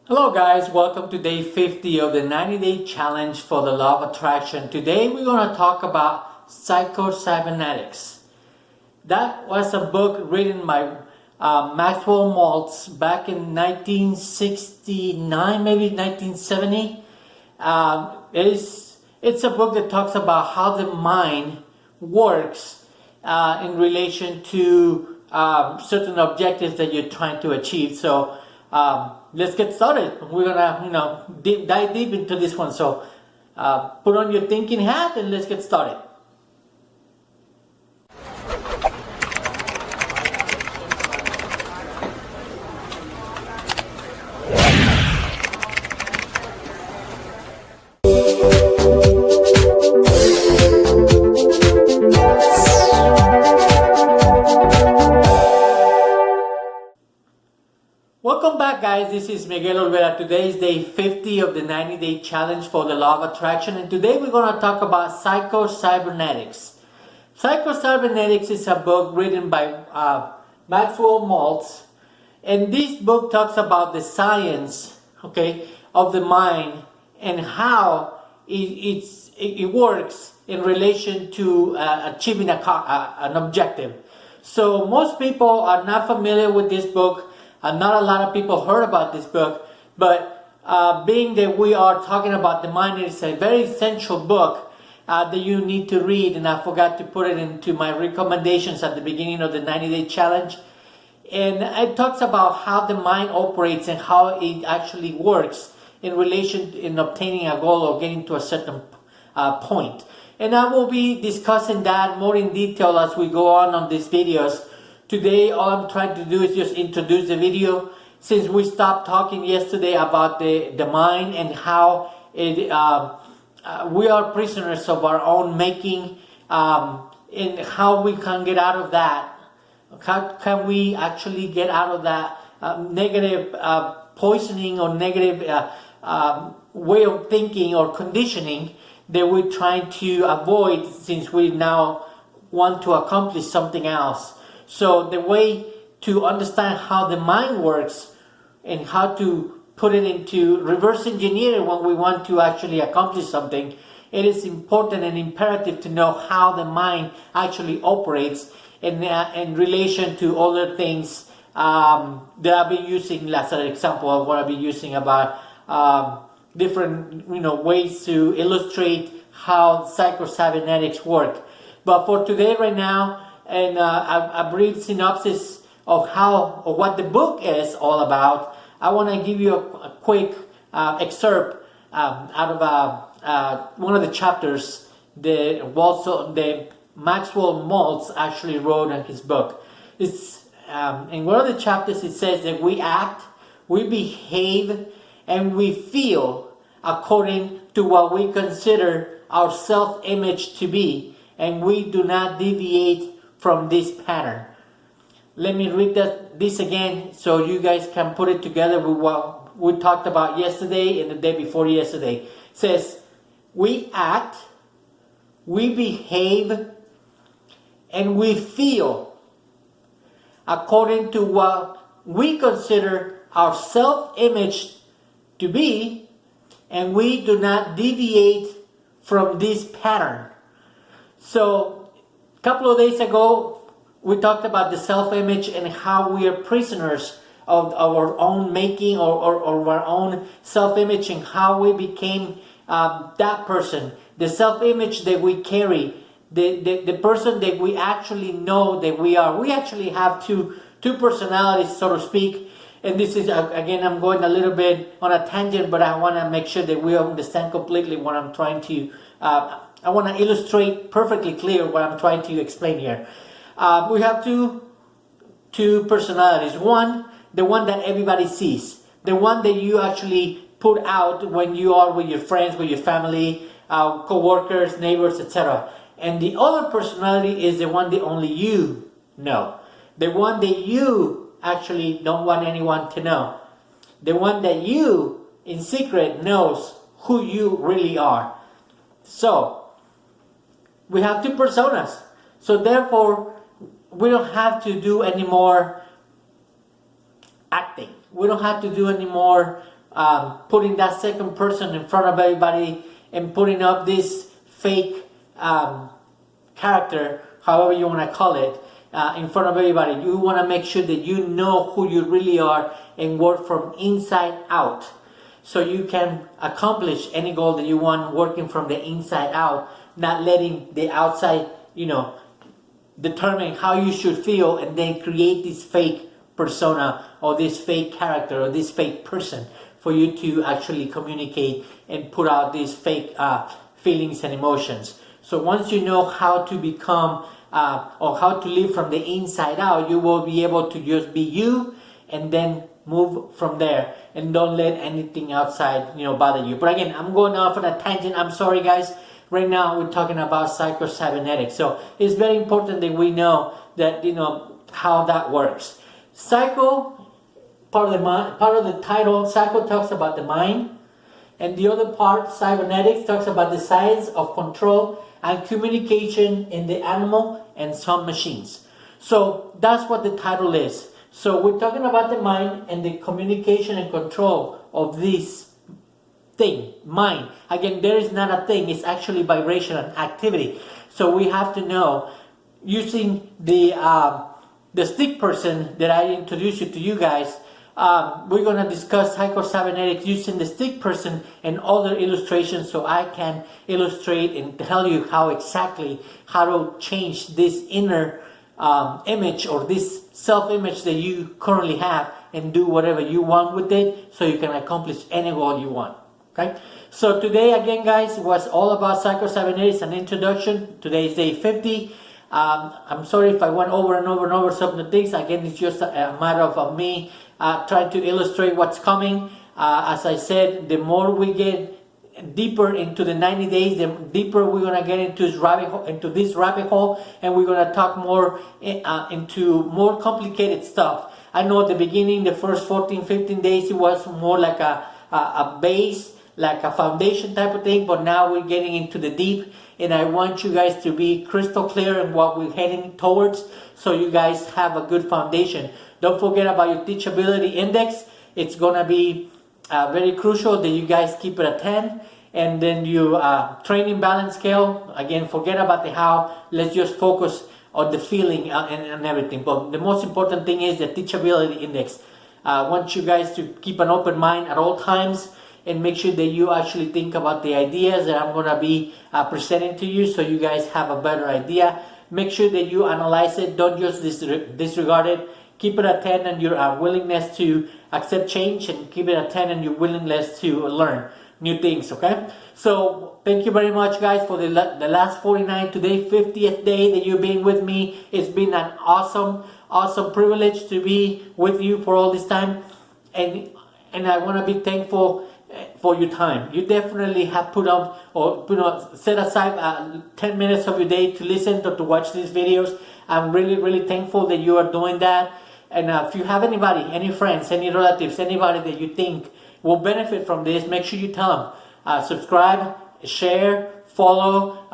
Hello guys, welcome to day 50 of the 90-day challenge for the law of attraction. Today we're going to talk about PsychoCybernetics. That was a book written by Maxwell Maltz back in 1969, maybe 1970. It's a book that talks about how the mind works in relation to certain objectives that you're trying to achieve. So let's get started. We're gonna, dive deep into this one. So put on your thinking hat and let's get started. Welcome back guys, this is Miguel Olvera. Today is day 50 of the 90-day challenge for the law of attraction, and today we're going to talk about PsychoCybernetics. PsychoCybernetics is a book written by Maxwell Maltz, and this book talks about the science, of the mind and how it works in relation to achieving an objective. So most people are not familiar with this book. Not a lot of people heard about this book, but being that we are talking about the mind, it's a very essential book that you need to read, and I forgot to put it into my recommendations at the beginning of the 90-day challenge. And it talks about how the mind operates and how it actually works in relation in obtaining a goal or getting to a certain point. And I will be discussing that more in detail as we go on these videos. Today, all I'm trying to do is just introduce the video, since we stopped talking yesterday about the mind and how we are prisoners of our own making, and how we can get out of that. How can we actually get out of that negative poisoning or negative way of thinking or conditioning that we're trying to avoid, since we now want to accomplish something else. So the way to understand how the mind works and how to put it into reverse engineering when we want to actually accomplish something, it is important and imperative to know how the mind actually operates in relation to other things that I've been using as an example of what I've been using about different ways to illustrate how PsychoCybernetics work. But for today right now, and a brief synopsis of what the book is all about, I want to give you a quick excerpt out of one of the chapters that Maxwell Maltz actually wrote in his book. It's in one of the chapters it says that we act, we behave, and we feel according to what we consider our self-image to be, and we do not deviate from this pattern. Let me read this again so you guys can put it together with what we talked about yesterday and the day before yesterday. It says, we act, we behave, and we feel according to what we consider our self-image to be, and we do not deviate from this pattern. So a couple of days ago, we talked about the self-image and how we are prisoners of our own making or our own self-image, and how we became that person. The self-image that we carry, the person that we actually know that we are. We actually have two personalities, so to speak. And this is, again, I'm going a little bit on a tangent, but I want to make sure that we understand completely what I'm trying to I want to illustrate perfectly clear what I'm trying to explain here. We have two personalities. One, the one that everybody sees. The one that you actually put out when you are with your friends, with your family, co-workers, neighbors, etc. And the other personality is the one that only you know. The one that you actually don't want anyone to know. The one that you, in secret, knows who you really are. So, we have two personas. So therefore, we don't have to do any more acting. We don't have to do any more putting that second person in front of everybody and putting up this fake character, however you want to call it, in front of everybody. You want to make sure that you know who you really are and work from inside out, so you can accomplish any goal that you want working from the inside out, not letting the outside, determine how you should feel and then create this fake persona or this fake character or this fake person for you to actually communicate and put out these fake feelings and emotions. So once you know how to become or how to live from the inside out, you will be able to just be you and then move from there, and don't let anything outside bother you. But again, I'm going off on a tangent. I'm sorry, guys. Right now we're talking about PsychoCybernetics, so it's very important that we know that how that works. Psycho, part of the title, Psycho talks about the mind, and the other part, Cybernetics, talks about the science of control and communication in the animal and some machines. So that's what the title is. So we're talking about the mind and the communication and control of this thing, mind. Again, there is not a thing, it's actually vibration and activity. So we have to know, using the stick person that I introduced to you guys, we're going to discuss PsychoCybernetics using the stick person and other illustrations, so I can illustrate and tell you how to change this inner image or this self-image that you currently have and do whatever you want with it, so you can accomplish any goal you want. Okay, so today again, guys, was all about PsychoCybernetics, an introduction. Today is day 50. I'm sorry if I went over and over and over some of the things. Again, it's just a matter of me trying to illustrate what's coming. As I said, the more we get deeper into the 90 days, the deeper we're going to get into this rabbit hole, and we're going to talk more into more complicated stuff. I know at the beginning, the first 14-15 days, it was more like a base, like a foundation type of thing, but now we're getting into the deep, and I want you guys to be crystal clear in what we're heading towards, so you guys have a good foundation. Don't forget about your teachability index. It's going to be very crucial that you guys keep it at 10. And then your training balance scale, again, forget about the how. Let's just focus on the feeling and everything. But the most important thing is the teachability index. I want you guys to keep an open mind at all times and make sure that you actually think about the ideas that I'm going to be presenting to you, so you guys have a better idea. Make sure that you analyze it. Don't just disregard it. Keep it at 10 and your willingness to accept change, and keep it at 10 and your willingness to learn new things, okay? So thank you very much, guys, for the last 49, today 50th day that you've been with me. It's been an awesome privilege to be with you for all this time, and I want to be thankful for your time. You definitely have put up or set aside 10 minutes of your day to listen to watch these videos. I'm really thankful that you are doing that. And if you have anybody, any friends, any relatives, anybody that you think will benefit from this, make sure you tell them. Subscribe, share, follow,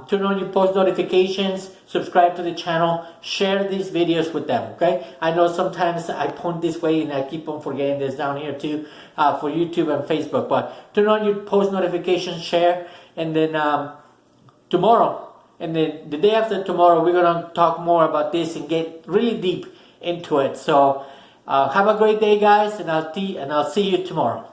turn on your post notifications, subscribe to the channel, share these videos with them, okay? I know sometimes I point this way and I keep on forgetting this down here too, for YouTube and Facebook, but turn on your post notifications, share, and then tomorrow, and then the day after tomorrow, we're going to talk more about this and get really deep into it. So have a great day, guys, and I'll see you tomorrow.